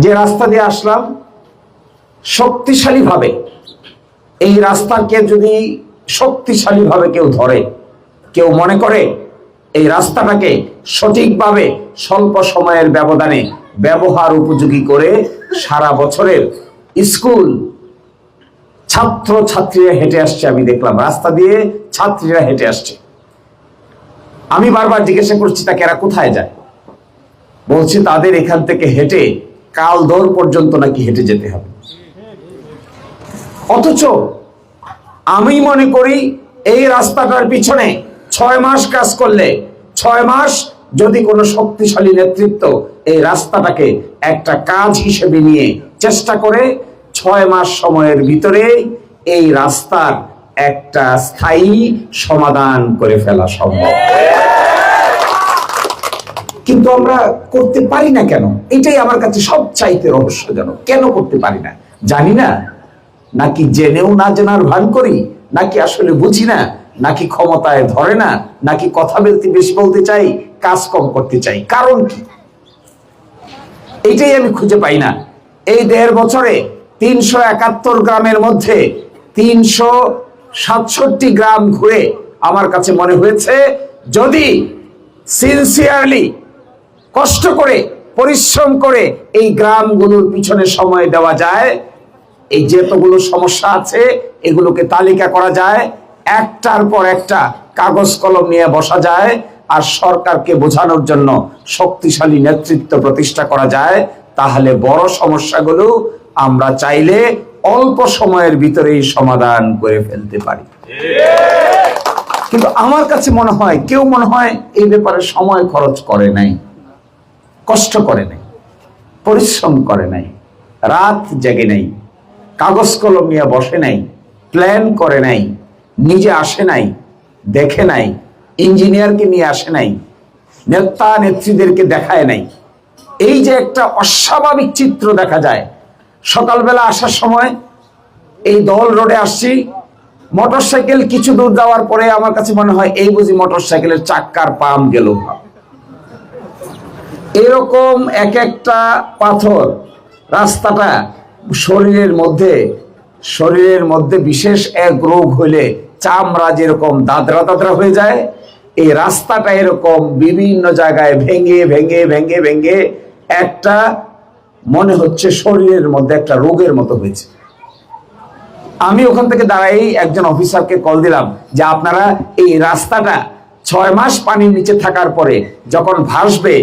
যে রাস্তা দিয়ে আসলাম শক্তিশালীভাবে, এই রাস্তাকে যদি শক্তিশালীভাবে কেউ ধরে, কেউ মনে করে এই রাস্তাটাকে সঠিকভাবে স্বল্প সময়ের ব্যবধানে ব্যবহার উপযোগী করে সারা বছরের স্কুল ছাত্র ছাত্রীরা হেঁটে আসছে, আমি দেখলাম রাস্তা দিয়ে ছাত্রীরা হেঁটে আসছে। আমি বারবার জিজ্ঞাসা করছি তাকে এরা কোথায় যায়, বলছি তাদের এখান থেকে হেঁটে কালদর পর্যন্ত নাকি হেঁটে যেতে হবে। অথচ আমি মনে করি এই রাস্তাটার পিছনে 6 মাস কাজ করলে, 6 মাস যদি কোনো শক্তিশালী নেতৃত্ব এই রাস্তাটাকে একটা কাজ হিসেবে নিয়ে চেষ্টা করে, 6 মাস সময়ের ভিতরে এই রাস্তার একটা স্থায়ী সমাধান করে ফেলা সম্ভব। কিন্তু আমরা করতে পারি না কেন? এটাই আমার কাছে সবচাইতে রহস্যজনক। কেন করতে পারি না? জানি না, নাকি জেনেও না জানার ভান করি, নাকি আসলে বুঝি না, নাকি ক্ষমতায় ধরে না, নাকি কথা বেশি বলতে চাই, কাজ কম করতে চাই। কারণ কি? এইটাই আমি খুঁজে পাই না। এই 1.5 বছরে 371 গ্রামের মধ্যে 367 গ্রাম ঘুরে আমার কাছে মনে হয়েছে যদি সিনসিয়ারলি কষ্ট করে পরিশ্রম করে এই গ্রামগুলোর পিছনে সময় দেওয়া যায়, এই যেতগুলো সমস্যা আছে এগুলোকে তালিকা করা যায়, একটার পর একটা কাগজ কলম নিয়ে বসা যায়, আর সরকারকে বোঝানোর জন্য শক্তিশালী নেতৃত্ব প্রতিষ্ঠা করা যায়, তাহলে বড় সমস্যাগুলো আমরা চাইলে অল্প সময়ের ভিতরেই সমাধান করে ফেলতে পারি। কিন্তু আমার কাছে মনে হয় কেউ মনে হয় এই ব্যাপারে সময় খরচ করে নাই, কষ্ট করে নাই, পরিশ্রম করে নাই, রাত জেগে নাই, কাগজ কলম নিয়ে বসে নাই, প্ল্যান করে নাই, নিজে আসে নাই, দেখে নাই, ইঞ্জিনিয়ারকে নিয়ে আসে নাই, নেতা নেত্রীদেরকে দেখায় নাই। এই যে একটা অস্বাভাবিক চিত্র দেখা যায়, সকালবেলা আসার সময় এই দল রোডে আসছি, মোটরসাইকেল কিছু দূর যাওয়ার পরে আমার কাছে মনে হয় এই বুঝি মোটরসাইকেলের চাক্কার পাম গেল। এরকম এক একটা পাথর রাস্তাটা শরীরের মধ্যে বিশেষ এক রোগ হইলে চামড়া যেরকম দাদরা দাদরা হয়ে যায়, এই রাস্তাটা এরকম বিভিন্ন জায়গায় ভেঙে ভেঙে ভেঙে ভেঙে একটা মনে হচ্ছে শরীরের মধ্যে একটা রোগের মতো হয়েছে। আমি ওখান থেকে দাঁড়াই একজন অফিসারকে কল দিলাম যে আপনারা এই রাস্তাটা 6 মাস পানির নিচে থাকার পরে যখন ভাসবে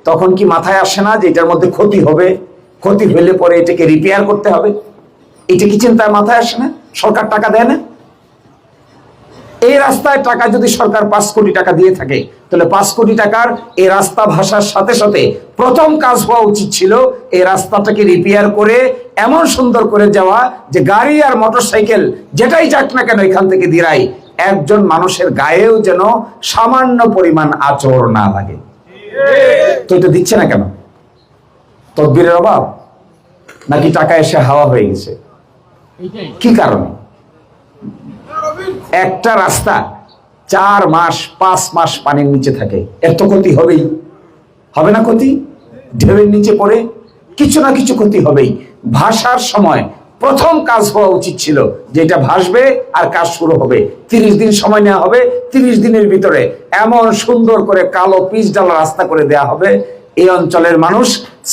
তখন কি মাথায় আসে না যে এটার মধ্যে ক্ষতি হবে, ক্ষতি হলে পরে এটাকে রিপেয়ার করতে হবে? এটা কি চিন্তায় মাথায় আসে না? সরকার টাকা দেয় না? এই রাস্তায় টাকা যদি সরকার 5 কোটি টাকা দিয়ে থাকে, তাহলে 5 কোটি টাকার এই রাস্তা ভাসার সাথে সাথে প্রথম কাজ হওয়া উচিত ছিল এই রাস্তাটাকে রিপেয়ার করে এমন সুন্দর করে যাওয়া যে গাড়ি আর মোটরসাইকেল যেটাই যাক না কেন এখান থেকে দিরাই একজন মানুষের গায়েও যেন সামান্য পরিমাণ আঁচড় না লাগে। তো এটা দিচ্ছে না কেন? তদবিরের অভাব, নাকি টাকা এসে হাওয়া হয়ে গেছে? কি কারণে? একটা রাস্তা 4 মাস 5 মাস পানির নিচে থাকে, এর তো ক্ষতি হবেই, হবে না ক্ষতি? ঢেউয়ের নিচে পড়ে কিছু না কিছু ক্ষতি হবেই। ভাসার সময় প্রথম কাজ হওয়া উচিত ছিল যে এটা ভাসবে আর কাজ শুরু হবে, 30 দিন সময় নেওয়া হবে, 30 দিনের ভিতরে এমন সুন্দর করে কালো পিচ ডালা রাস্তা করে দেয়া হবে, এই অঞ্চলের মানুষ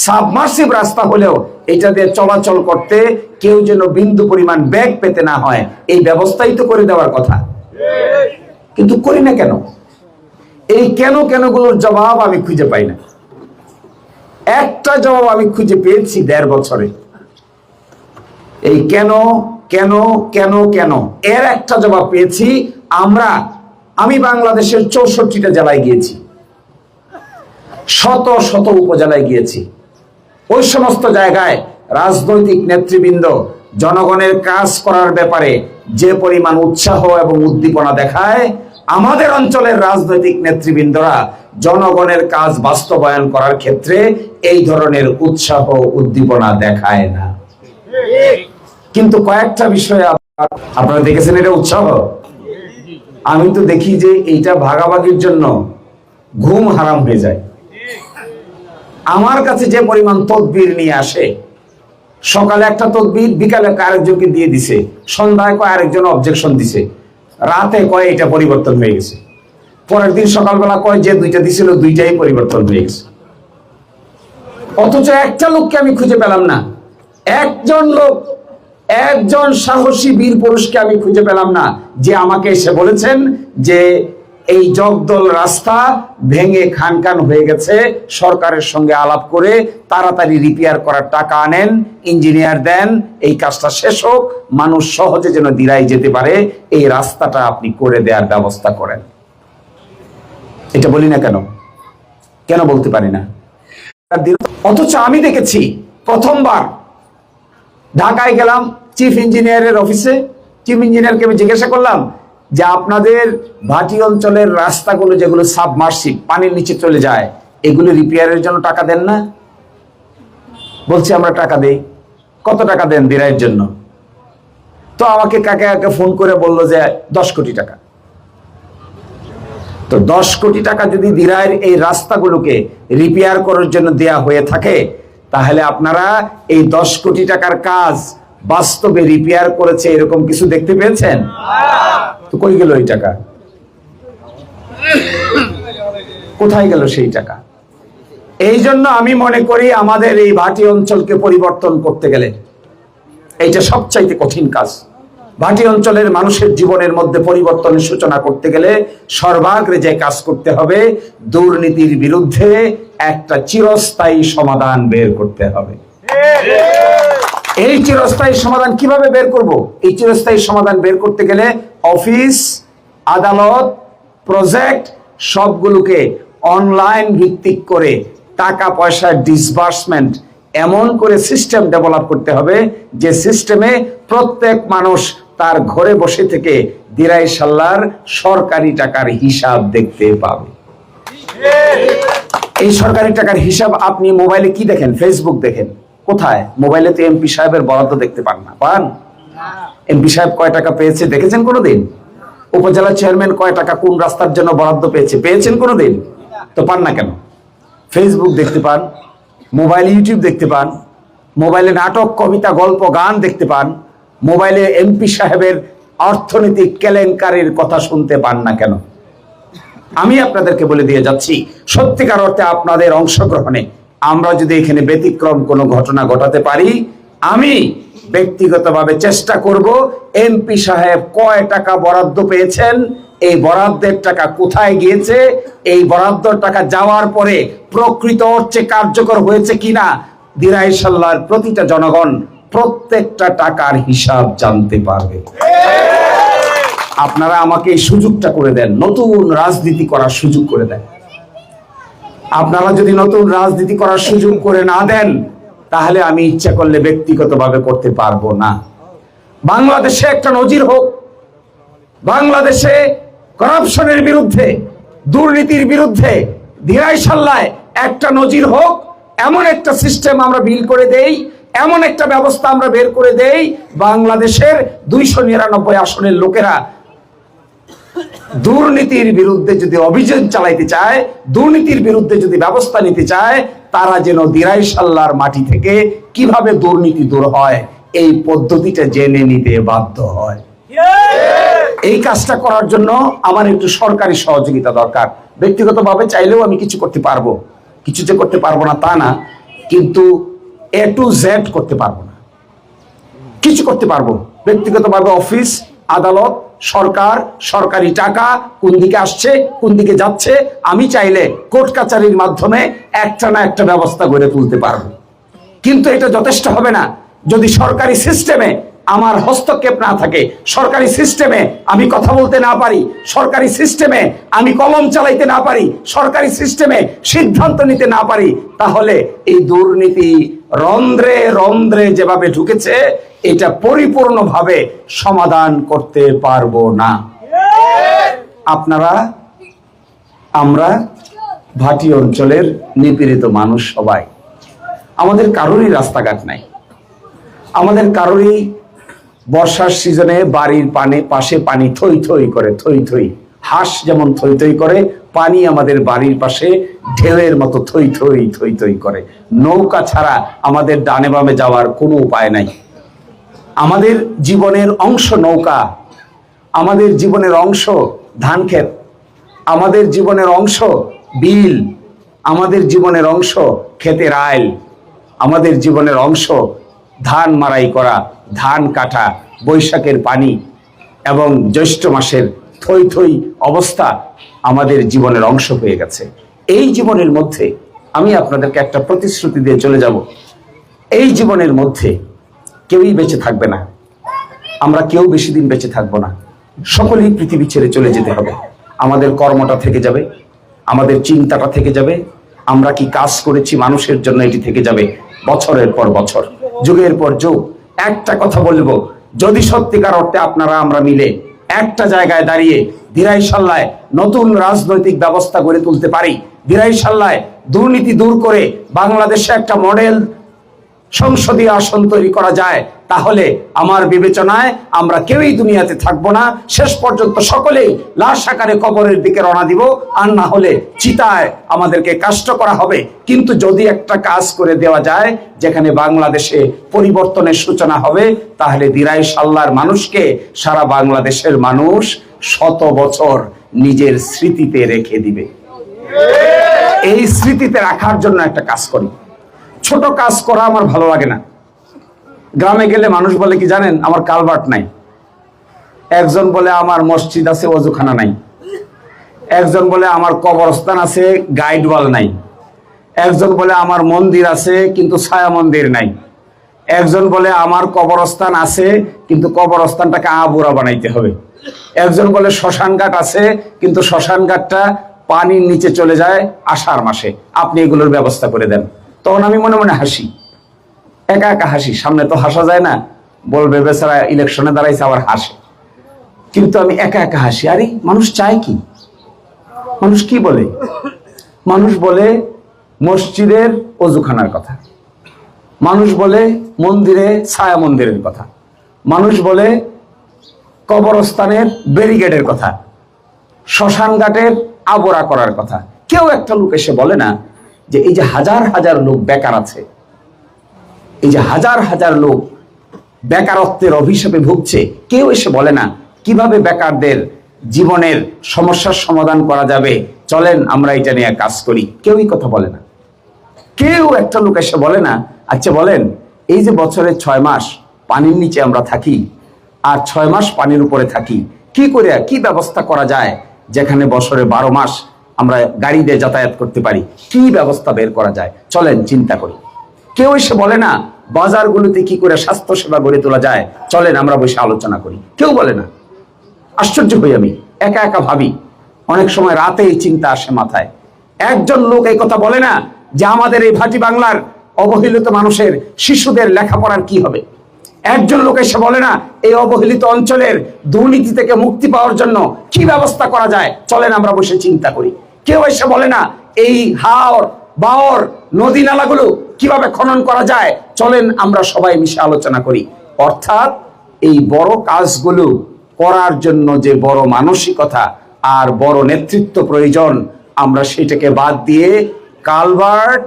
সাবমার্সিভ রাস্তা হলেও এটা দিয়ে চলাচল করতে কেউ যেন বিন্দু পরিমাণ ব্যাগ পেতে না হয়, এই ব্যবস্থাই তো করে দেওয়ার কথা। কিন্তু করি না কেন? এই কেন গুলোর জবাব আমি খুঁজে পাই না। একটা জবাব আমি খুঁজে পেয়েছি 1.5 বছরে। এই কেন এর একটা জবাব পেয়েছি। আমি বাংলাদেশের 64টা জেলায় গিয়েছি, শত শত উপজেলায় গিয়েছি। ওই সমস্ত জায়গায় রাজনৈতিক নেতৃবৃন্দ জনগণের কাজ করার ব্যাপারে যে পরিমাণ উৎসাহ এবং উদ্দীপনা দেখায়, আমাদের অঞ্চলের রাজনৈতিক নেতৃবৃন্দরা জনগণের কাজ বাস্তবায়ন করার ক্ষেত্রে এই ধরনের উৎসাহ উদ্দীপনা দেখায় না। কিন্তু কয়েকটা বিষয়ে আপনারা দেখেছেন এটা উৎসাহ। আমি তো দেখি যে এইটা ভাগাভাগির জন্য ঘুম হারাম হয়ে যায়। আমার কাছে যে পরিমাণ তদবির নিয়ে আসে, সকালে একটা তদবির, বিকালে আরেকজনকে দিয়ে দিছে, সন্ধ্যায় কয় আরেকজন অবজেকশন দিছে, রাতে কয় এটা পরিবর্তন হয়ে গেছে, পরের দিন সকালবেলা কয় যে দুইটা দিছিল দুইটাই পরিবর্তন হয়ে গেছে। অথচ একটা লোককে আমি খুঁজে পেলাম না, একজন লোক, একজন সাহসী বীর পুরুষকে আমি খুঁজে পেলাম না যে আমাকে এসে বলেছেন যে এই জগদল রাস্তা ভেঙে খান খান হয়ে গেছে, সরকারের সঙ্গে আলাপ করে তাড়াতাড়ি রিপেয়ার করার টাকা আনেন, ইঞ্জিনিয়ার দেন, এই কাজটা শেষ হোক, মানুষ সহজে যেন দিরাই যেতে পারে, এই রাস্তাটা আপনি করে দেওয়ার ব্যবস্থা করেন। এটা বলি না কেন? কেন বলতে পারি না? অথচ আমি দেখেছি প্রথমবার ঢাকায় গেলাম চিফ ইঞ্জিনিয়ারের অফিসে, চিফ ইঞ্জিনিয়ারকে আমি জিজ্ঞাসা করলাম যে আপনাদের ভাটি অঞ্চলের রাস্তাগুলো যেগুলো সাবমার্সিভ, পানির নিচে চলে যায়, এগুলো রিপেয়ারের জন্য টাকা দেন না? বলছি আমরা টাকা দেই। কত টাকা দেন দিরাইয়ের জন্য? তো আমাকে কাকে কাকে ফোন করে বললো যে 10 কোটি টাকা। তো 10 কোটি টাকা যদি দিরাইয়ের এই রাস্তাগুলোকে রিপেয়ার করার জন্য দেয়া হয়ে থাকে, তাহলে আপনারা এই 10 কোটি টাকার কাজ বাস্তবে রিপেয়ার করেছে এরকম কিছু দেখতে পেয়েছেন? তো কই গেল এই টাকা? কোথায় গেল সেই টাকা? এই জন্য আমি মনে করি আমাদের এই ভাটি অঞ্চলকে পরিবর্তন করতে গেলে এইটা সবচাইতে কঠিন কাজ। ভাটি অঞ্চলের মানুষের জীবনের মধ্যে পরিবর্তনের সূচনা করতে গেলে সর্বাগ্রে যে কাজ করতে হবে, দুর্নীতির বিরুদ্ধে একটা চিরস্থায়ী সমাধান বের করতে হবে। এই চিরস্থায়ী সমাধান কিভাবে বের করব? এই চিরস্থায়ী সমাধান বের করতে গেলে অফিস, আদালত, প্রজেক্ট সবগুলোকে অনলাইন ভিত্তিক করে টাকা পয়সার ডিসবার্সমেন্ট এমন করে সিস্টেম ডেভেলপ করতে হবে যে সিস্টেমে প্রত্যেক মানুষ তার ঘরে বসে থেকে দিরাই সাল্লার সরকারি টাকার হিসাব দেখতে পাবে। এই সরকারি টাকার হিসাব আপনি মোবাইলে কি দেখেন? ফেসবুক দেখেন। কোথায়? মোবাইলে তো এমপি সাহেবের বরাদ্দ দেখতে পান না? পান? এমপি সাহেব কয় টাকা পেয়েছে দেখেছেন কোনোদিন? উপজেলা চেয়ারম্যান কয় টাকা কোন রাস্তার জন্য বরাদ্দ পেয়েছেন কোনোদিন? তো পান না কেন? ফেসবুক দেখতে পান, মোবাইলে ইউটিউব দেখতে পান, মোবাইলে নাটক, কবিতা, গল্প, গান দেখতে পান, মোবাইলে এমপি সাহেবের অর্থনৈতিক কেলেঙ্কারির কথা শুনতে পান না কেন? আমি আপনাদেরকে বলে দিয়ে যাচ্ছি, সত্যিকার অর্থে আপনাদের অংশগ্রহণে আমরা যদি এখানে ব্যতিক্রম কোনো ঘটনা ঘটাতে পারি, আমি ব্যক্তিগতভাবে চেষ্টা করব এমপি সাহেব কয় টাকা বরাদ্দ পেয়েছেন, এই বরাদ্দের টাকা কোথায় গিয়েছে, এই বরাদ্দের টাকা যাওয়ার পরে প্রকৃত অর্থে কার্যকর হয়েছে কিনা, দিরাই সাল্লার প্রতিটা জনগণ প্রত্যেকটা টাকার হিসাব জানতে পারবে। আপনারা আমাকে এই সুযোগটা করে দেন, নতুন রাজনীতি করার সুযোগ করে দেন। আপনারা যদি নতুন রাজনীতি করার সুযোগ করে না দেন, তাহলে আমি ইচ্ছা করলে ব্যক্তিগতভাবে করতে পারবো না। বাংলাদেশে একটা নজির হোক, বাংলাদেশে করাপশনের বিরুদ্ধে, দুর্নীতির বিরুদ্ধে দিরাই সাল্লায় একটা নজির হোক, এমন একটা সিস্টেম আমরা বিল করে দেই, এমন একটা ব্যবস্থা আমরা বের করে দেই, বাংলাদেশের 299 আসনের লোকেরা দুর্নীতির বিরুদ্ধে যদি অভিযান চালাইতে চায়, দুর্নীতির বিরুদ্ধে যদি ব্যবস্থা নিতে চায়, তারা যেন দিরাই সাল্লার মাটি থেকে কিভাবে দুর্নীতি দূর হয় এই পদ্ধতিটা জেনে নিতে বাধ্য হয়। এই কাজটা করার জন্য আমার একটু সরকারি সহযোগিতা দরকার। ব্যক্তিগতভাবে চাইলেও আমি কিছু করতে পারবো, কিছু যে করতে পারবো না তা না, কিন্তু A to Z করতে পারবো না, কিছু করতে পারবো। ব্যক্তিগতভাবে অফিস, আদালত, সরকার, সরকারি টাকা কোন দিকে আসছে কোন দিকে যাচ্ছে, আমি চাইলে কোর্ট কাচারির মাধ্যমে একটা না একটা ব্যবস্থা গড়ে তুলতে পারবো। কিন্তু এটা যথেষ্ট হবে না যদি সরকারি সিস্টেমে আমার হস্তক্ষেপ না থাকে, সরকারি সিস্টেমে আমি কথা বলতে না পারি, সরকারি সিস্টেমে আমি কলম চালাইতে না পারি, সরকারি সিস্টেমে সিদ্ধান্ত নিতে না পারি, তাহলে এই দুর্নীতি রন্ধ্রে রন্ধ্রে যেভাবে ঢুকেছে এটা পরিপূর্ণভাবে সমাধান করতে পারবো না। আপনারা, আমরা ভাটি অঞ্চলের নিপীড়িত মানুষ সবাই, আমাদের কারোরই রাস্তাঘাট নাই, আমাদের কারোরই বর্ষার সিজনে বাড়ির পাশে পানি থই থই করে, থই থই হাঁস যেমন থই থই করে, পানি আমাদের বাড়ির পাশে ঢেউয়ের মতো থই থই থই থই করে। নৌকা ছাড়া আমাদের ডানে বামে যাওয়ার কোনো উপায় নাই। আমাদের জীবনের অংশ নৌকা, আমাদের জীবনের অংশ ধান ক্ষেত, আমাদের জীবনের অংশ বিল, আমাদের জীবনের অংশ ক্ষেতের আইল, আমাদের জীবনের অংশ ধান মাড়াই করা, ধান কাটা, বৈশাখের পানি এবং জ্যৈষ্ঠ মাসের থই থই অবস্থা আমাদের জীবনের অংশ হয়ে গেছে। এই জীবনের মধ্যে আমি আপনাদেরকে একটা প্রতিশ্রুতি দিয়ে চলে যাব, এই জীবনের মধ্যে কেউই বেঁচে থাকবে না, আমরা কেউ বেশি দিন বেঁচে থাকবো না, সকলেই পৃথিবী ছেড়ে চলে যেতে হবে। আমাদের কর্মটা থেকে যাবে, আমাদের চিন্তাটা থেকে যাবে, আমরা কি কাজ করেছি মানুষের জন্য এটি থেকে যাবে বছরের পর বছর, যুগের পর যুগ। একটা কথা বলবো, যদি সত্যিকার অর্থে আপনারা আমরা মিলে একটা জায়গায় দাঁড়িয়ে ধীরাই সাল্লায় নতুন রাজনৈতিক ব্যবস্থা গড়ে তুলতে পারি, ধীরাই সাল্লায় দুর্নীতি দূর করে বাংলাদেশে একটা মডেল সংসদীয় আসন তৈরি করা যায়, তাহলে আমার বিবেচনায় আমরা কেউই দুনিয়াতে থাকবো না, শেষ পর্যন্ত সকলেই লাশ আকারে কবরের দিকে রওনা দিব, আর না হলে চিতায় আমাদেরকে কাষ্ট করা হবে। কিন্তু যদি একটা কাজ করে দেওয়া যায় যেখানে বাংলাদেশে পরিবর্তনের সূচনা হবে, তাহলে দিরাই সাল্লার মানুষকে সারা বাংলাদেশের মানুষ শত বছর নিজের স্মৃতিতে রেখে দিবে। এই স্মৃতিতে রাখার জন্য একটা কাজ করি। ছোট কাজ করা আমার ভালো লাগে না। গ্রামে গেলে মানুষ বলে কি জানেন, আমার কালভার্ট নাই, একজন বলে আমার মসজিদ আছে ওযুখানা নাই, একজন বলে আমার কবরস্থান আছে গাইড ওয়াল নাই, একজন বলে আমার মন্দির আছে কিন্তু ছায়া মন্দির নাই, একজন বলে আমার কবরস্থান আছে কিন্তু কবরস্থানটাকে আবুরা বানাইতে হবে, একজন বলে শ্মশান ঘাট আছে কিন্তু শ্মশান ঘাটটা পানির নিচে চলে যায় আষাঢ় মাসে, আপনি এগুলোর ব্যবস্থা করে দেন। তখন আমি মনে মনে হাসি, একা একা হাসি, সামনে তো হাসা যায় না, বলবে বেচারা ইলেকশনে দাঁড়াইছে আবার হাসে, কিন্তু আমি একা একা হাসি। আরে মানুষ চায় কি, মানুষ কি বলে, মানুষ বলে মসজিদের ওযুখানার কথা, মানুষ বলে মন্দিরে ছায়া মন্দিরের কথা, মানুষ বলে কবরস্থানের ব্যারিকেডের কথা, শ্মশান ঘাটের আবরা করার কথা। কেউ একটা লোক এসে বলে না যে এই যে হাজার হাজার লোক বেকার আছে, এই যে হাজার হাজার লোক বেকারত্বের অভিশাপে ভুগছে, কেউ এসে বলে না কিভাবে বেকারদের জীবনের সমস্যার সমাধান করা যাবে, চলেন আমরা এটা নিয়ে কাজ করি। কেউই কথা বলে না। কেউ একটা লোক এসে বলে না আচ্ছা বলেন এই যে বছরে 6 মাস পানির নিচে আমরা থাকি আর 6 মাস পানির উপরে থাকি, কি করে কি ব্যবস্থা করা যায় যেখানে বছরে 12 মাস আমরা গাড়ি দিয়ে যাতায়াত করতে পারি, কি ব্যবস্থা বের করা যায়, চলেন চিন্তা করি। কেউ এসে বলে না বাজারগুলোতে কি করে স্বাস্থ্য সেবা গড়ে তোলা যায়, চলেন আমরা বসে আলোচনা করি। কেউ বলে না। আশ্চর্য হই আমি, একা একা ভাবি, অনেক সময় রাতে এই চিন্তা আসে মাথায়। একজন লোক এই কথা বলে না যে আমাদের এই ভাটি বাংলার অবহেলিত মানুষের শিশুদের লেখাপড়ার কি হবে। একজন লোক এসে বলে না এই অবহেলিত অঞ্চলের দুর্নীতি থেকে মুক্তি পাওয়ার জন্য কি ব্যবস্থা করা যায়, চলেন আমরা বসে চিন্তা করি। কেউ এসে বলে না এই হাওর বাওর নদী নালাগুলো কিভাবে খনন করা যায়, চলেন আমরা সবাই মিশে আলোচনা করি। অর্থাৎ এই বড় কাজগুলো করার জন্য যে বড় মানসিকতা আর বড় নেতৃত্ব প্রয়োজন, আমরা সেটাকে বাদ দিয়ে কালভার্ট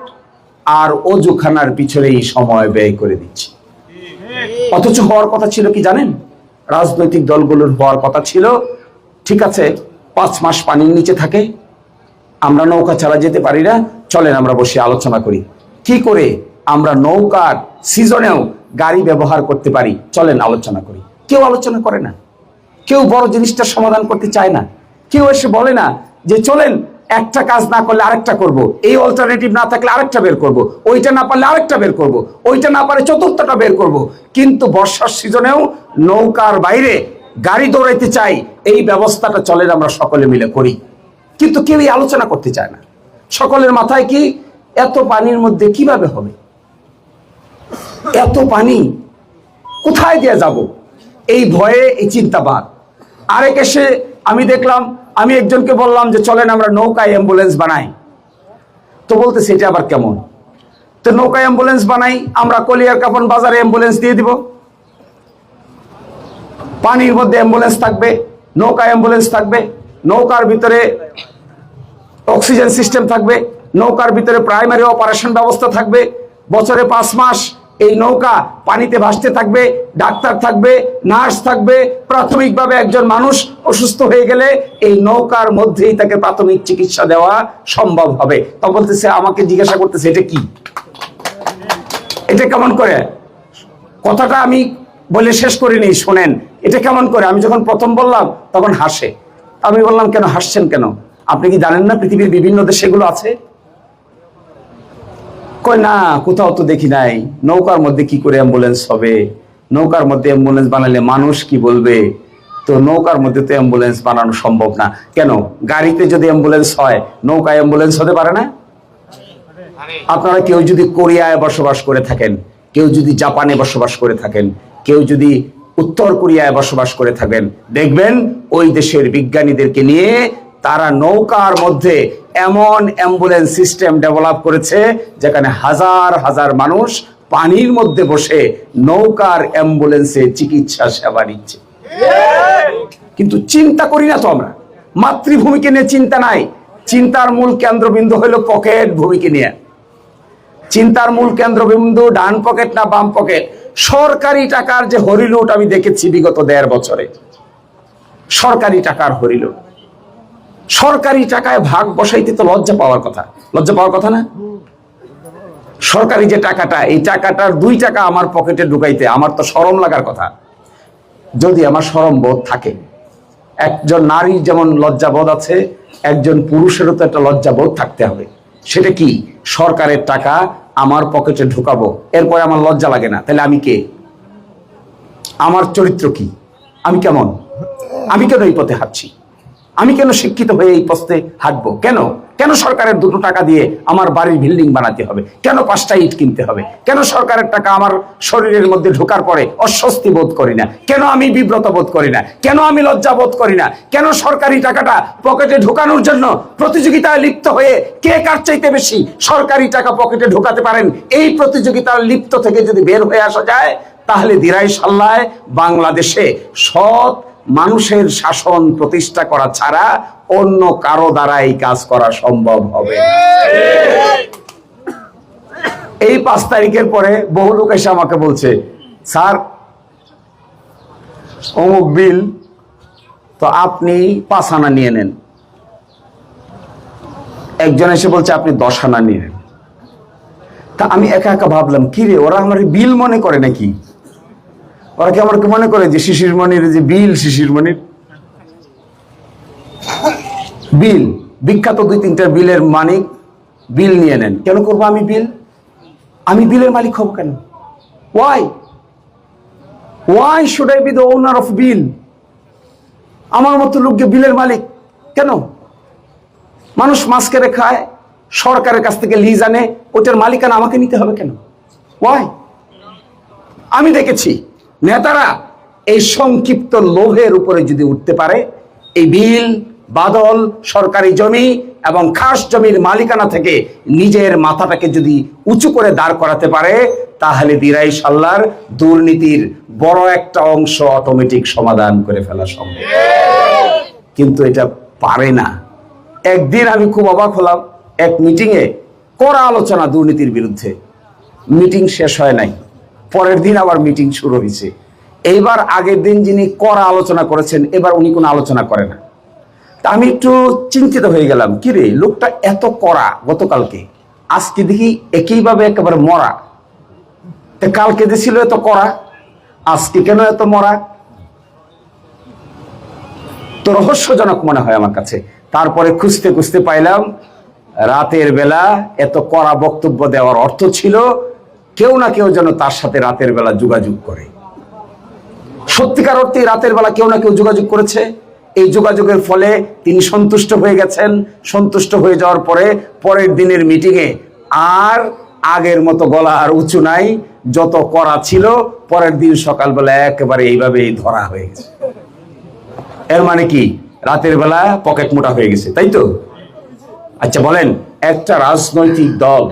আর ওযুখানার পিছনেই সময় ব্যয় করে দিচ্ছি। অথচ হওয়ার কথা ছিল কি জানেন, রাজনৈতিক দলগুলোর হওয়ার কথা ছিল ঠিক আছে 5 মাস পানির নিচে থাকে, আমরা নৌকা ছাড়া যেতে পারি না, চলেন আমরা বসে আলোচনা করি কি করে আমরা নৌকার সিজনেও গাড়ি ব্যবহার করতে পারি, চলেন আলোচনা করি। কেউ আলোচনা করে না, কেউ বড় জিনিসটা সমাধান করতে চায় না। কেউ এসে বলে না যে চলেন একটা কাজ না করলে আরেকটা করব, এই অল্টারনেটিভ না থাকলে আরেকটা বের করব, ওইটা না পারলে আরেকটা বের করব, ওইটা না পারে চতুর্থটা বের করব। কিন্তু বর্ষার সিজনেও নৌকার বাইরে গাড়ি দৌড়াইতে চাই, এই ব্যবস্থাটা চলেন আমরা সকলে মিলে করি। কিন্তু কেউই আলোচনা করতে চায় না। সকলের মাথায় কি এত পানির মধ্যে কিভাবে হবে, এত পানি কোথায় দিয়ে যাব, এই ভয়ে এই চিন্তাবাদ। আরেক এসে আমি দেখলাম, আমি একজনকে বললাম যে চলেন আমরা নৌকায় অ্যাম্বুলেন্স বানাই, তো বলতেছে এটা আবার কেমন, তো নৌকায় অ্যাম্বুলেন্স বানাই, আমরা কলিয়ার কাপন বাজারে অ্যাম্বুলেন্স দিয়ে দিব, পানির মধ্যে অ্যাম্বুলেন্স থাকবে, নৌকায় অ্যাম্বুলেন্স থাকবে, নৌকার ভিতরে অক্সিজেন সিস্টেম থাকবে, নৌকার ভিতরে প্রাইমারি অপারেশন ব্যবস্থা থাকবে, বছরে 5 মাস এই নৌকা পানিতে ভাসতে থাকবে, ডাক্তার থাকবে, নার্স থাকবে। প্রাথমিকভাবে একজন মানুষ অসুস্থ হয়ে গেলে এই নৌকার মধ্যেই তাকে প্রাথমিক চিকিৎসা দেওয়া সম্ভব হবে। তা বলতেছে, আমাকে জিজ্ঞাসা করতেছে এটা কি, এটা কেমন করে? কথাটা আমি বলে শেষ করিনি, শোনেন এটা কেমন করে। আমি যখন প্রথম বললাম তখন হাসে। আমি বললাম, কেন হাসছেন কেন? আপনি কি জানেন না পৃথিবীর বিভিন্ন দেশে এগুলো আছে? কই না, কোথাও তো দেখি নাই। নৌকার মধ্যে কি করে অ্যাম্বুলেন্স হবে? নৌকার মধ্যে অ্যাম্বুলেন্স বানালে মানুষ কি বলবে? তো নৌকার মধ্যে তো অ্যাম্বুলেন্স বানানো সম্ভব না। কেন? গাড়িতে যদি অ্যাম্বুলেন্স হয়, নৌকায় অ্যাম্বুলেন্স হতে পারে না? আপনারা কেউ যদি কোরিয়ায় বসবাস করে থাকেন, কেউ যদি জাপানে বসবাস করে থাকেন, কেউ যদি উত্তর কোরিয়ায় বসবাস করে থাকেন, দেখবেন ওই দেশের বিজ্ঞানীদেরকে নিয়ে তারা নৌকার মধ্যে এমন অ্যাম্বুলেন্স সিস্টেম ডেভেলপ করেছে যেখানে হাজার হাজার মানুষ পানির মধ্যে বসে নৌকার অ্যাম্বুলেন্সে চিকিৎসা সেবা নিচ্ছে। কিন্তু চিন্তা করি না তো আমরা, মাতৃভূমিকে নিয়ে চিন্তা নাই। চিন্তার মূল কেন্দ্রবিন্দু হলো পকেট ভূমিকে নিয়ে। চিন্তার মূল কেন্দ্রবিন্দু ডান পকেট না বাম পকেট। সরকারি টাকার যে হরিলুট আমি দেখেছি বিগত 1.5 বছরে, সরকারি টাকার হরিলুট। সরকারি টাকায় ভাগ বসাইতে তো লজ্জা পাওয়ার কথা, লজ্জা পাওয়ার কথা না? সরকারি যে টাকাটা, এই টাকাটার 2 টাকা আমার পকেটে ঢুকাইতে আমার তো শরম লাগার কথা। যদি আমার শরম বোধ থাকে, একজন নারীর যেমন লজ্জাবোধ আছে, একজন পুরুষেরও তো একটা লজ্জাবোধ থাকতে হবে। সেটা কি? সরকারের টাকা আমার পকেটে ঢুকাবো, এরপরে আমার লজ্জা লাগে না, তাহলে আমি কে? আমার চরিত্র কি? আমি কেমন? আমি কেন এই পথে হাঁটছি? আমি কেন শিক্ষিত হয়ে এই পথে হাঁটবো? কেন কেন সরকারের 2 টাকা দিয়ে আমার বাড়ির বিল্ডিং বানাতে হবে? কেন 5টা ইট কিনতে হবে? কেন সরকারের টাকা আমার শরীরের মধ্যে ঢোকার পরে অস্বস্তি বোধ করি না? কেন আমি বিব্রত বোধ করি না? কেন আমি লজ্জা বোধ করি না? কেন সরকারি টাকাটা পকেটে ঢোকানোর জন্য প্রতিযোগিতায় লিপ্ত হয়ে কে কার চাইতে বেশি সরকারি টাকা পকেটে ঢোকাতে পারেন, এই প্রতিযোগিতার লিপ্ত থেকে যদি বের হয়ে আসা যায়, তাহলে দিরাই সাল্লায় বাংলাদেশে সৎ মানুষের শাসন প্রতিষ্ঠা করা ছাড়া অন্য কারো দ্বারা এই কাজ করা সম্ভব হবে না। এই 5 তারিখের পরে বহু লোক এসে আমাকে বলছে, স্যার অমুক বিল তো আপনি 5 আনা নিয়ে নেন। একজন এসে বলছে আপনি 10 আনা নিয়ে নেন। তা আমি একা একা ভাবলাম, কি রে, ওরা আমার বিল মনে করে নাকি? ওরা কি আমার মনে করে যে শিশির মনির যে বিল, শিশির মনির বিল বিখ্যাত 2-3টা বিলের মালিক, বিল নিয়ে নেন। কেন করবো আমি বিল? আমি বিলের মালিক হব কেন? Why should I be the owner of bill? আমার মতো লোককে বিলের মালিক কেন? মানুষ মাছ কেড়ে খায়, সরকারের কাছ থেকে লিজ আনে, ওটার মালিকানা আমাকে নিতে হবে কেন? ওয়াই? আমি দেখেছি নেতারা এই সংক্ষিপ্ত লোভের উপরে যদি উঠতে পারে, এই বিল, বাদল, সরকারি জমি এবং খাস জমির মালিকানা থেকে নিজের মাথাটাকে যদি উঁচু করে দাঁড় করাতে পারে, তাহলে দিরাই সাল্লার দুর্নীতির বড় একটা অংশ অটোমেটিক সমাধান করে ফেলা সম্ভব। কিন্তু এটা পারে না। একদিন আমি খুব অবাক হলাম, এক মিটিংয়ে কড়া আলোচনা দুর্নীতির বিরুদ্ধে। মিটিং শেষ হয় নাই, পরের দিন আবার মিটিং শুরু হয়েছে। এইবার আগের দিন যিনি কড়া আলোচনা করেছেন, এবার উনি কোনো আলোচনা করে না। তা আমি একটু চিন্তিত হয়ে গেলাম, কি রে, লোকটা এত কড়া গতকালকে, আজকে দেখি একইভাবে একেবারে মরা। তা কালকে যে ছিল এত কড়া, আজকে কেন এত মরা? তো রহস্যজনক মনে হয় আমার কাছে। তারপরে খুঁজতে খুঁজতে পাইলাম, রাতের বেলা এত কড়া বক্তব্য দেওয়ার অর্থ ছিল কেউ না কেউ যেন তার সাথে রাতের বেলা যোগাযোগ করে। সত্যিকার অর্থে রাতের বেলা কেউ না কেউ যোগাযোগ করেছে। এই যোগাযোগের ফলে তিনি সন্তুষ্ট হয়ে গেছেন। সন্তুষ্ট হয়ে যাওয়ার পরে পরের দিনের মিটিংয়ে আর আগের মতো গলা আর উঁচু নাই, যত কড়া ছিল পরের দিন সকালবেলা একেবারে এইভাবেই ধরা হয়ে গেছে। এর মানে কি? রাতের বেলা পকেট মোটা হয়ে গেছে, তাই তো? আচ্ছা বলেন, একটা রাজনৈতিক দল,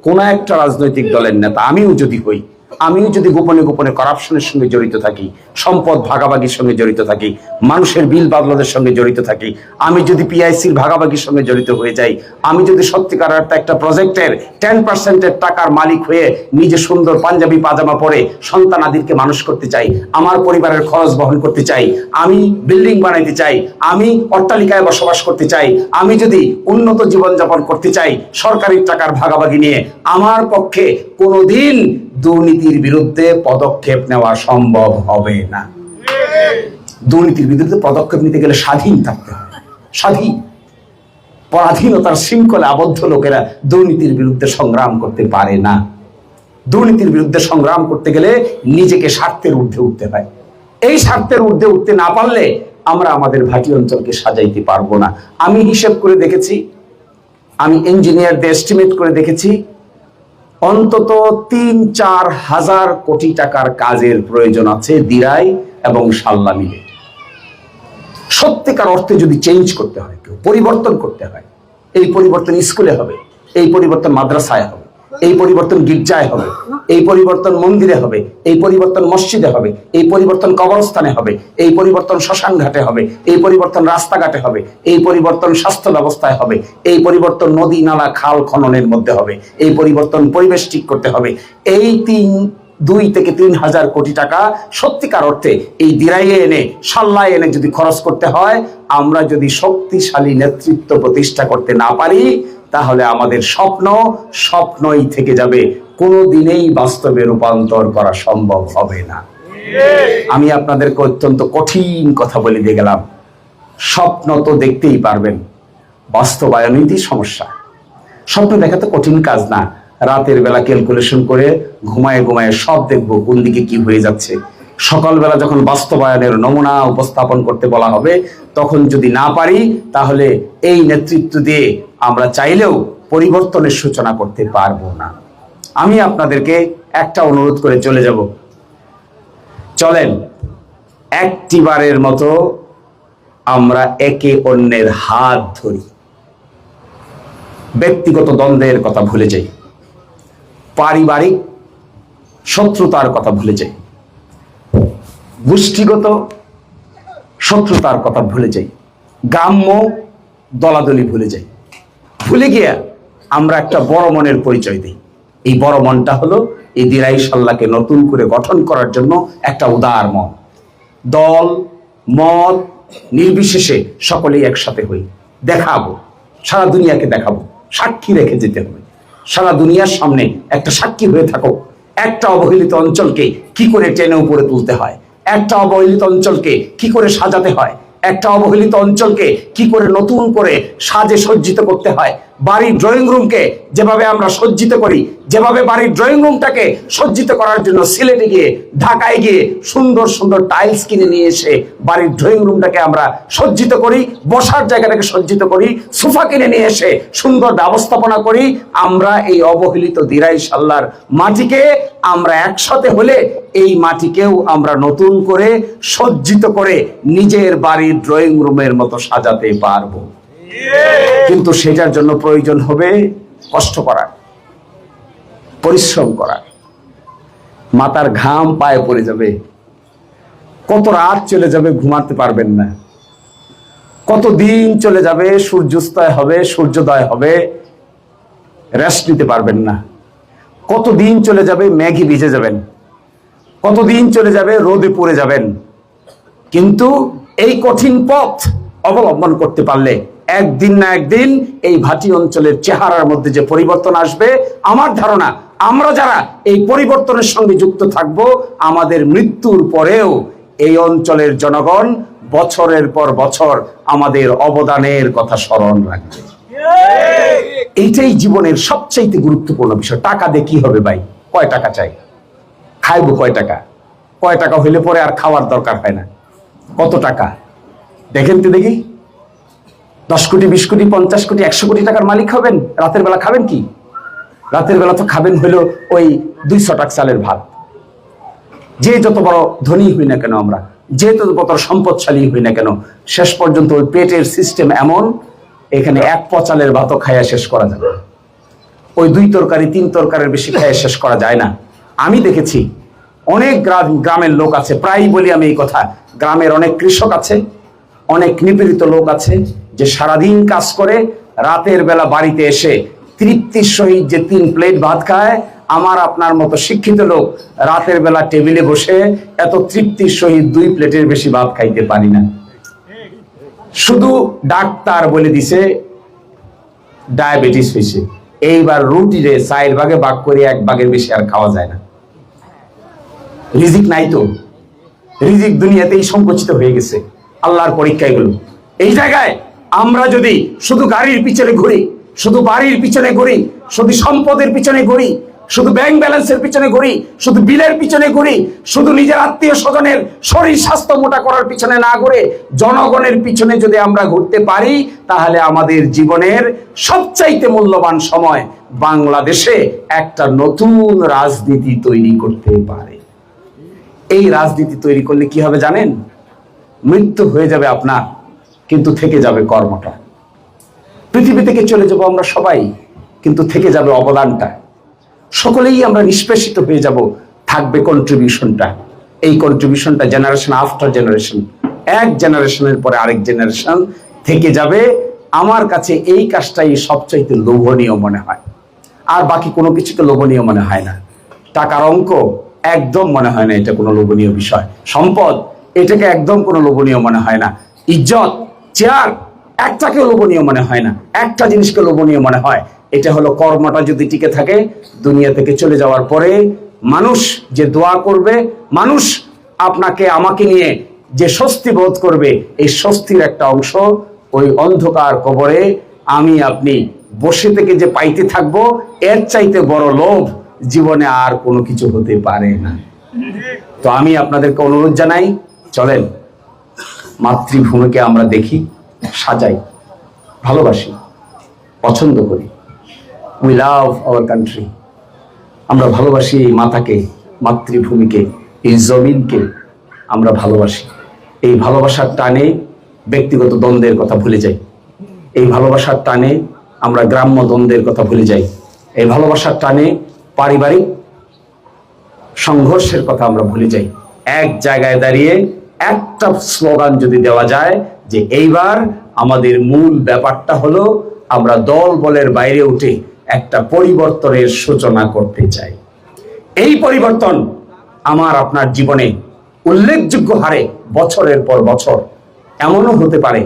কোন একটা রাজনৈতিক দলের নেতা, আমিও যদি হই, আমিও যদি গোপনে গোপনে করাপশনের সঙ্গে জড়িত থাকি, সম্পদ ভাগাভাগির সঙ্গে জড়িত থাকি, মানুষের বিল বাদলাদের সঙ্গে জড়িত থাকি, আমি যদি পিআইসির ভাগাভাগির সঙ্গে জড়িত হয়ে যাই, আমি যদি সত্যিকার অর্থে একটা প্রজেক্টের 10% টাকার মালিক হয়ে নিজে সুন্দর পাঞ্জাবি পাজামা পরে সন্তানাদিকে মানুষ করতে চাই, আমার পরিবারের খরচ বহন করতে চাই, আমি বিল্ডিং বানাইতে চাই, আমি অট্টালিকায় বসবাস করতে চাই, আমি যদি উন্নত জীবনযাপন করতে চাই সরকারি টাকার ভাগাভাগি নিয়ে, আমার পক্ষে কোনোদিন দুর্নীতির বিরুদ্ধে পদক্ষেপ নেওয়া সম্ভব হবে না। দুর্নীতির বিরুদ্ধে পদক্ষেপ নিতে গেলে স্বাধীন থাকতে হবে। স্বাধীন, পরাধীনতার শৃঙ্খলে আবদ্ধ লোকেরা দুর্নীতির বিরুদ্ধে সংগ্রাম করতে পারে না। দুর্নীতির বিরুদ্ধে সংগ্রাম করতে গেলে নিজেকে স্বার্থের ঊর্ধ্বে উঠতে হয়। এই স্বার্থের ঊর্ধ্বে উঠতে না পারলে আমরা আমাদের ভাটি অঞ্চলকে সাজাইতে পারবো না। আমি হিসেব করে দেখেছি, আমি ইঞ্জিনিয়ারদের এস্টিমেট করে দেখেছি, অন্তত ৩-৪ হাজার কোটি টাকার কাজের প্রয়োজন আছে দিরাই এবং সাল্লা মিলে। সত্যিকার অর্থে যদি চেঞ্জ করতে হয়, কেউ পরিবর্তন করতে হয়, এই পরিবর্তন স্কুলে হবে, এই পরিবর্তন মাদ্রাসায় হবে, এই পরিবর্তন গির্জায় হবে, এই পরিবর্তন মন্দিরে হবে, এই পরিবর্তন মসজিদে হবে, এই পরিবর্তন কবরস্থানে হবে, এই পরিবর্তন শ্মশান ঘাটে হবে, এই পরিবর্তন রাস্তাঘাটে হবে, এই পরিবর্তন স্বাস্থ্য ব্যবস্থায় হবে, এই পরিবর্তন নদী নালা খাল খননের মধ্যে হবে, এই পরিবর্তন পরিবেশ ঠিক করতে হবে। এই 2 থেকে 3 হাজার কোটি টাকা সত্যিকার অর্থে এই দিরাইয়ে এনে সাল্লায় এনে যদি খরচ করতে হয়, আমরা যদি শক্তিশালী নেতৃত্ব প্রতিষ্ঠা করতে না পারি, তাহলে আমাদের স্বপ্নই থেকে যাবে, কোনো দিনেই বাস্তবে রূপান্তর করা সম্ভব হবে না। আমি আপনাদেরকে অত্যন্ত কঠিন কথা বলে দিয়ে গেলাম। স্বপ্ন তো দেখতেই পারবেন, বাস্তবায়নই সমস্যা। স্বপ্ন দেখা তো কঠিন কাজ না। রাতের বেলা ক্যালকুলেশন করে ঘুমায় ঘুমায় সব দেখবো কোন দিকে কি হয়ে যাচ্ছে। সকালবেলা যখন বাস্তবায়নের নমুনা উপস্থাপন করতে বলা হবে, তখন যদি না পারি, তাহলে এই নেতৃত্ব দিয়ে আমরা চাইলেও পরিবর্তনের সূচনা করতে পারবো না। আমি আপনাদেরকে একটা অনুরোধ করে চলে যাব, চলেন একটিবারের মতো আমরা একে অন্যের হাত ধরি, ব্যক্তিগত দ্বন্দ্বের কথা ভুলে যাই, পারিবারিক শত্রুতার কথা ভুলে যাই, গোষ্ঠীগত শত্রুতার কথা ভুলে যাই, গ্রাম্য দলাদলি ভুলে যাই। ভুলে গিয়ে আমরা একটা বড় মনের পরিচয় দিই। এই বড় মনটা হলো এই দিরাই সাল্লাকে নতুন করে গঠন করার জন্য একটা উদার মন। দল মত নির্বিশেষে সকলেই একসাথে হই, দেখাবো, সারা দুনিয়াকে দেখাবো, সাক্ষী রেখে যেতে হবে। সারা দুনিয়ার সামনে একটা সাক্ষী হয়ে থাকো, একটা অবহেলিত অঞ্চলকে কি করে টেনে উপরে তুলতে হয়, একটা অবহেলিত অঞ্চলকে কি করে সাজাতে হয়, একটা অবহেলিত অঞ্চলকে কি করে নতুন করে সাজে সজ্জিত করতে হয়। বাড়ির ড্রয়িং রুমকে যেভাবে আমরা সজ্জিত করি, যেভাবে বাড়ির ড্রয়িং রুমটাকে সজ্জিত করার জন্য সিলেটে গিয়ে ঢাকায় গিয়ে সুন্দর সুন্দর টাইলস কিনে নিয়ে এসে বাড়ির ড্রয়িং রুমটাকে আমরা সজ্জিত করি, বসার জায়গাটাকে সজ্জিত করি, সোফা কিনে নিয়ে এসে সুন্দর ব্যবস্থাপনা করি, আমরা এই অবহেলিত দিরাই সাল্লার মাটিকে আমরা একসাথে হলে এই মাটিকেও আমরা নতুন করে সজ্জিত করে নিজের বাড়ির ড্রয়িং রুমের মতো সাজাতে পারবো। কিন্তু সেটার জন্য প্রয়োজন হবে কষ্ট করার, পরিশ্রম করার। মাথার ঘাম পায়ে পড়ে যাবে, কত রাত চলে যাবে ঘুমাতে পারবেন না, কত দিন চলে যাবে সূর্যাস্তয় হবে সূর্যোদয় হবে রেস্ট নিতে পারবেন না, কত দিন চলে যাবে ম্যাগি ভিজে যাবেন, কত দিন চলে যাবে রোদে পড়ে যাবেন। কিন্তু এই কঠিন পথ অবলম্বন করতে পারলে একদিন না একদিন এই ভাটি অঞ্চলের চেহারার মধ্যে যে পরিবর্তন আসবে, আমার ধারণা আমরা যারা এই পরিবর্তনের সঙ্গে যুক্ত থাকব, আমাদের মৃত্যুর পরেও এই অঞ্চলের জনগণ বছরের পর বছর আমাদের অবদানের কথা স্মরণ রাখবে। এইটাই জীবনের সবচেয়ে গুরুত্বপূর্ণ বিষয়। টাকা দিয়ে কি হবে ভাই? কয় টাকা চাই? খাইবো কয় টাকা? কয় টাকা হইলে পরে আর খাওয়ার দরকার হয় না। কত টাকা দেখেন তো দেখি, 10 কোটি 20 কোটি 50 কোটি 100 কোটি টাকার মালিক হবেন, রাতের বেলা খাবেন কি? রাতের বেলা তো খাবেন হলো ওই 200 টাকা চালের ভাত। যে যত বড় ধনী হই না কেন আমরা, যে যত বড় সম্পদশালী হই না কেন, শেষ পর্যন্ত ওই পেটের সিস্টেম এমন, এখানে 1 পোয়া চালের ভাতও খাইয়া শেষ করা যাবে, ওই 2 তরকারি 3 তরকারির বেশি খাইয়া শেষ করা যায় না। আমি দেখেছি অনেক গ্রামের লোক আছে, প্রায়ই বলি আমি এই কথা, গ্রামের অনেক কৃষক আছে, অনেক নিপীড়িত লোক আছে যে সারাদিন কাজ করে রাতের বেলা বাড়িতে এসে তৃপ্তির সহিত যে 3 প্লেট ভাত খায়। আমার আপনার মতো শিক্ষিত লোক রাতের বেলা টেবিলে বসে এত তৃপ্তির সহিত 2 প্লেটের বেশি ভাত খাইতে পারি না। শুধু ডাক্তার বলে দিছে ডায়াবেটিস হয়েছে, এইবার রুটিরে 4 ভাগে ভাগ করে 1 ভাগের বেশি আর খাওয়া যায় না। রিজিক নাই তো, রিজিক দুনিয়াতেই সংকুচিত হয়ে গেছে। আল্লাহর পরীক্ষা এগুলো। এই জায়গায় আমরা যদি শুধু গাড়ির পিছনে ঘুরি, শুধু বাড়ির পিছনে ঘুরি, শুধু সম্পদের পিছনে ঘুরি, শুধু ব্যাংক ব্যালেন্সের পিছনে ঘুরি, শুধু বিলের পিছনে ঘুরি, শুধু নিজের আত্মীয় স্বজনের শরীর স্বাস্থ্য মোটা করার পিছনে না ঘুরে জনগণের পিছনে যদি আমরা ঘুরতে পারি, তাহলে আমাদের জীবনের সবচাইতে মূল্যবান সময় বাংলাদেশে একটা নতুন রাজনীতি তৈরি করতে পারে। এই রাজনীতি তৈরি করলে কি হবে জানেন? মৃত্যু হয়ে যাবে আপনার, কিন্তু থেকে যাবে কর্মটা। পৃথিবী থেকে চলে যাব আমরা সবাই, কিন্তু থেকে যাবে অবদানটা। সকলেই আমরা নিষ্পেষিত হয়ে যাব, থাকবে কন্ট্রিবিউশনটা। এই কন্ট্রিবিউশনটা জেনারেশন আফটার জেনারেশন, এক জেনারেশনের পরে আরেক জেনারেশন থেকে যাবে। আমার কাছে এই কাজটাই সবচাইতে লোভনীয় মনে হয়, আর বাকি কোনো কিছুকে লোভনীয় মনে হয় না। টাকার অঙ্ক একদম মনে হয় না এটা কোনো লোভনীয় বিষয়। সম্পদ এটাকে একদম কোনো লোভনীয় মনে হয় না। ইজ্জত, চেয়ার একটাকে লোভনীয় মনে হয় না। একটা জিনিসকে লোভনীয় মনে হয়, এটা হলো কর্মটা যদি টিকে থাকে। দুনিয়া থেকে চলে যাওয়ার পরে মানুষ যে দোয়া করবে, মানুষ আপনাকে আমাকে নিয়ে যে স্বস্তি বোধ করবে, এই স্বস্তির একটা অংশ ওই অন্ধকার কবরে আমি আপনি বসে থেকে যে পাইতে থাকবো, এর চাইতে বড় লোভ জীবনে আর কোনো কিছু হতে পারে না। তো আমি আপনাদেরকে অনুরোধ জানাই, চলেন মাতৃভূমিকে আমরা দেখি, সাজাই, ভালোবাসি, পছন্দ করি। We love our country. আমরা ভালোবাসি এই মাতাকে, মাতৃভূমিকে, এই জমিনকে আমরা ভালোবাসি। এই ভালোবাসার টানে ব্যক্তিগত দ্বন্দ্বের কথা ভুলে যাই। এই ভালোবাসার টানে আমরা গ্রাম্য দ্বন্দ্বের কথা ভুলে যাই। এই ভালোবাসার টানে পারিবারিক সংঘর্ষের কথা আমরা ভুলে যাই। এক জায়গায় দাঁড়িয়ে একটা স্লোগান যদি দেওয়া যায় যে এইবার আমাদের মূল ব্যাপারটা হলো আমরা দল বলের বাইরে উঠে একটা পরিবর্তনের সূচনা করতে চাই। এই পরিবর্তন আমার আপনার জীবনে উল্লেখযোগ্য হারে বছরের পর বছর, এমনও হতে পারে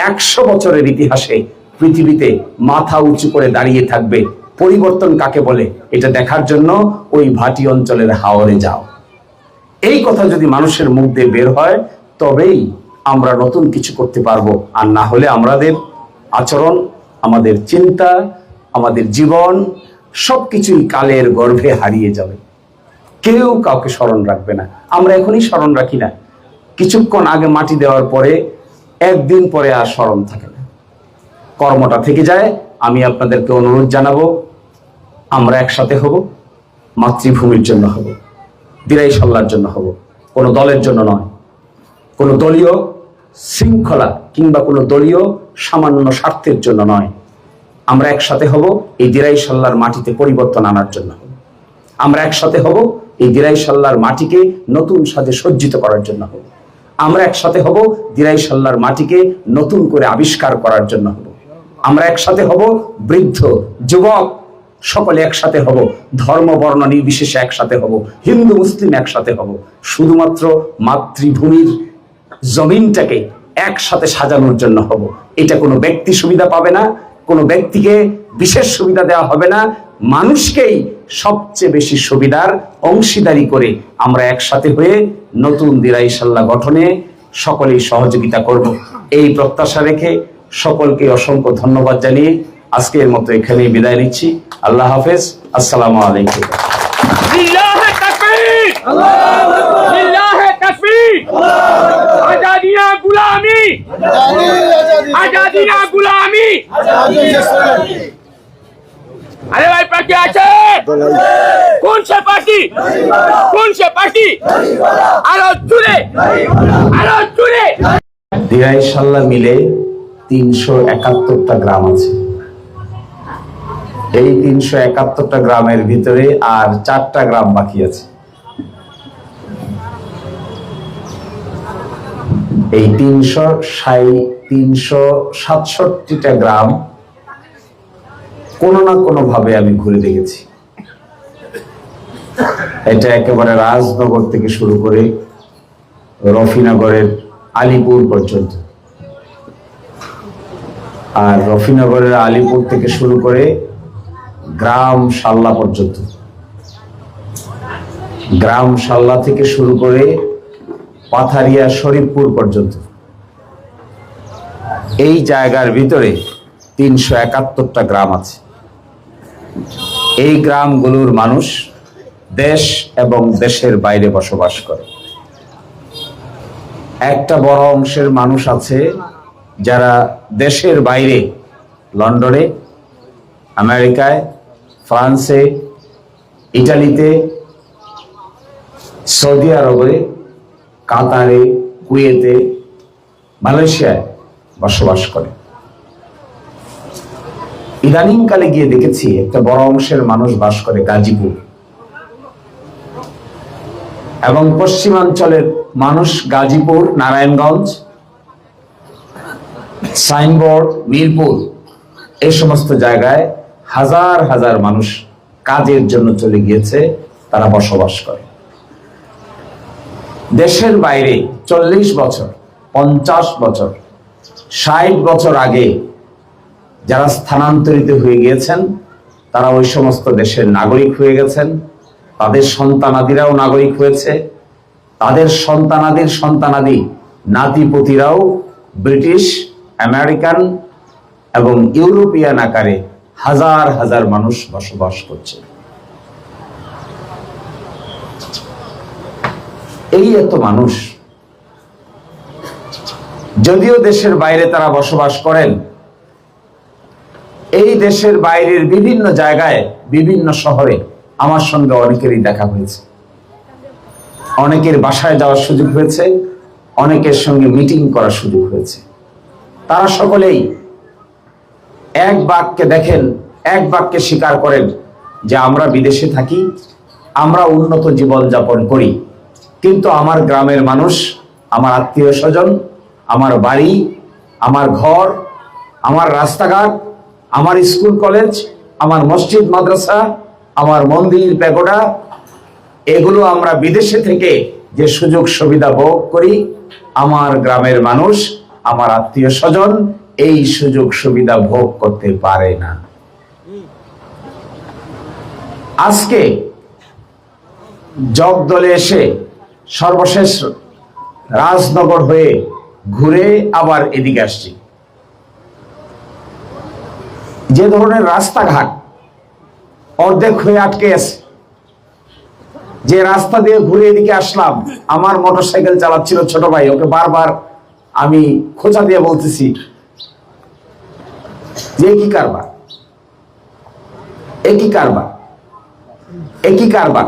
100 বছরের ইতিহাসে পৃথিবীতে মাথা উঁচু করে দাঁড়িয়ে থাকবে। পরিবর্তন কাকে বলে এটা দেখার জন্য ওই ভাটি অঞ্চলের হাওরে যাও। এই কথা যদি মানুষের মুখ দিয়ে বের হয়, তবেই আমরা নতুন কিছু করতে পারবো। আর না হলে আমাদের আচরণ, আমাদের চিন্তা, আমাদের জীবন সবকিছুই কালের গর্ভে হারিয়ে যাবে। কেউ কাউকে স্মরণ রাখবে না। আমরা এখনই স্মরণ রাখি না, কিছুক্ষণ আগে মাটি দেওয়ার পরে একদিন পরে আর স্মরণ থাকে না। কর্মটা থেকে যায়। আমি আপনাদেরকে অনুরোধ জানাবো, আমরা একসাথে হব, মাতৃভূমির জন্য হব, দিরাই সাল্লার জন্য হব, কোনো দলের জন্য নয়, কোনো দলীয় শৃঙ্খলা কিংবা কোনো দলীয় সামান্য স্বার্থের জন্য নয়। আমরা একসাথে হব এই দিরাই সাল্লার মাটিতে পরিবর্তন আনার জন্য। আমরা একসাথে হব এই দিরাই সাল্লার মাটিকে নতুন সাজে সজ্জিত করার জন্য হব। আমরা একসাথে হব দিরাই সাল্লার মাটিকে নতুন করে আবিষ্কার করার জন্য হব। আমরা একসাথে হব, বৃদ্ধ যুবক সকলে একসাথে হব, ধর্ম বর্ণ নির্বিশেষে একসাথে হব, হিন্দু মুসলিম একসাথে হব, শুধুমাত্র মাতৃভূমির জমিনটাকে একসাথে সাজানোর জন্য হব। এটা কোনো ব্যক্তি সুবিধা পাবে না, কোনো ব্যক্তিকে বিশেষ সুবিধা দেওয়া হবে না, মানুষকেই সবচেয়ে বেশি সুবিধার অংশীদারি করে আমরা একসাথে হয়ে নতুন দিরাই সাল্লাহ গঠনে সকলেই সহযোগিতা করব। এই প্রত্যাশা রেখে সকলকে অসংখ্য ধন্যবাদ জানিয়ে আজকের মতো এখানেই বিদায় নিচ্ছি। আল্লাহ হাফেজ। আসসালামু আলাইকুম। লিল্লাহে তাকবীর, আল্লাহু আকবার, লিল্লাহে তাকবীর, আজাদি না গুলামি, আজাদি না গুলামি। আরে ভাই পার্টি আছে? কোন সে পার্টি? কোন সে পার্টি? আরো জুড়ে, আরো জুড়ে। দিরাই সাল্লাহ মিলে 371টা গ্রাম আছে। এই 371টা গ্রামের ভিতরে আর 4টা গ্রাম বাকি আছে। এই 367টা গ্রাম কোনো না কোনো ভাবে আমি ঘুরে দেখেছি। এটা একেবারে রাজনগর থেকে শুরু করে রফিনগরের আলিপুর পর্যন্ত, আর রফিনগরের আলিপুর থেকে শুরু করে গ্রাম শাল্লা পর্যন্ত, গ্রাম শাল্লা থেকে শুরু করে পাথারিয়া শরীফপুর পর্যন্ত, এই জায়গার ভিতরে 371টা গ্রাম আছে। এই গ্রামগুলোর মানুষ দেশ এবং দেশের বাইরে বসবাস করে। একটা বড় অংশের মানুষ আছে যারা দেশের বাইরে, লন্ডনে, আমেরিকায়, ফ্রান্সে, ইটালিতে, সৌদি আরবে, কাতারে, কুয়েতে, মালয়েশিয়ায় বসবাস করে। ইদানিংকালে গিয়ে দেখেছি একটা বড় অংশের মানুষ বাস করে গাজীপুর, এবং পশ্চিমাঞ্চলের মানুষ গাজীপুর, নারায়ণগঞ্জ, সাইনবোর্ড, মিরপুর, এই সমস্ত জায়গায় হাজার হাজার মানুষ কাজের জন্য চলে গিয়েছে, তারা বসবাস করে। দেশের বাইরে 40 বছর, 50 বছর, 60 বছর আগে যারা স্থানান্তরিত হয়ে গিয়েছেন, তারা ওই সমস্ত দেশের নাগরিক হয়ে গেছেন। তাদের সন্তানাদিরাও নাগরিক হয়েছে, তাদের সন্তানাদির সন্তানাদি, নাতিপতিরাও ব্রিটিশ, আমেরিকান এবং ইউরোপিয়ান আকারে হাজার হাজার মানুষ বসবাস করছে। এই এত মানুষ, যদিও দেশের বাইরে তারা বসবাস করেন, এই দেশের বাইরের বিভিন্ন জায়গায়, বিভিন্ন শহরে আমার সঙ্গে অনেকেরই দেখা হয়েছে, অনেকের বাসায় যাওয়ার সুযোগ হয়েছে, অনেকের সঙ্গে মিটিং করার সুযোগ হয়েছে। তারা সকলেই এক বাক্যে দেখেন, এক বাক্যে স্বীকার করেন যে আমরা বিদেশে থাকি, আমরা উন্নত জীবন যাপন করি, কিন্তু আমার গ্রামের মানুষ, আমার আত্মীয় স্বজন, আমার বাড়ি, আমার ঘর, আমার রাস্তাঘাট, আমার স্কুল কলেজ, আমার মসজিদ মাদ্রাসা, আমার মন্দির প্যাগোডা, এগুলো আমরা বিদেশে থেকে যে সুযোগ সুবিধা ভোগ করি, আমার গ্রামের মানুষ, আমার আত্মীয় স্বজন এই সুযোগ সুবিধা ভোগ করতে পারে না। আজকে জগদলে এসে সর্বশেষ রাজনগর হয়ে ঘুরে আবার এদিকে আসছি। যে ধরনের রাস্তাঘাট অর্ধেক হয়ে আটকে আছে, যে রাস্তা দিয়ে ঘুরে এদিকে আসলাম, আমার মোটরসাইকেল চালাচ্ছিল ছোট ভাই, ওকে বারবার আমি খোঁচা দিয়ে বলতেছি যে কি কারবার, একই কারবার, একই কারবার।